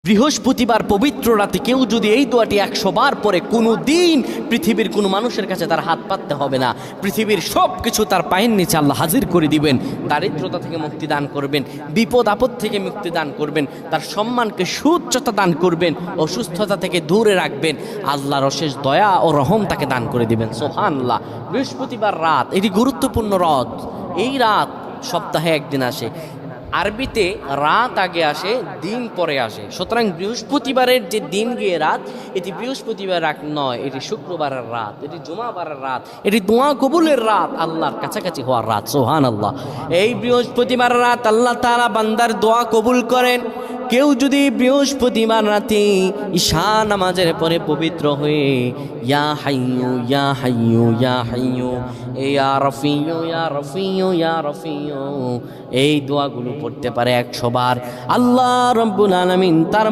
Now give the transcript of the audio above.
বৃহস্পতিবার পবিত্র রাতে কেউ যদি এই দোয়াটি 100 বার পরে কোনো দিন পৃথিবীর কোনো মানুষের কাছে তার হাত পাততে হবে না। পৃথিবীর সব কিছু তার পায়ের নিচে আল্লাহ হাজির করে দিবেন। দারিদ্রতা থেকে মুক্তি দান করবেন, বিপদ আপদ থেকে মুক্তি দান করবেন, তার সম্মানকে সুউচ্চতা দান করবেন, অসুস্থতা থেকে দূরে রাখবেন। আল্লাহর অশেষ দয়া ও রহম তাকে দান করে দিবেন। সুবহানাল্লাহ। বৃহস্পতিবার রাত এটি গুরুত্বপূর্ণ রাত। এই রাত সপ্তাহে একদিন আসে। আরবিতে রাত আগে আসে, দিন পরে আসে। সুতরাং বৃহস্পতিবারের যে দিন গিয়ে রাত, এটি বৃহস্পতিবার রাত নয়, এটি শুক্রবারের রাত, এটি জুমাবারের রাত, এটি দোয়া কবুলের রাত, আল্লাহর কাছাকাছি হওয়ার রাত। সুবহানাল্লাহ। এই বৃহস্পতিবার রাত আল্লাহ তাআলা বান্দার দোয়া কবুল করেন। কেউ যদি বৃহস্পতিবার রাতে ঈশা নামাজের পরে পবিত্র হয়ে ইয়া হাইয়ু ইয়া হাইয়ু ইয়া হাইয়ু ইয়া রফিয়ু ইয়া রফিয়ু ইয়া রফিয়ু এই দোয়াগুলো পড়তে পারে 100 বার, আল্লাহ রাব্বুল আলামিন তার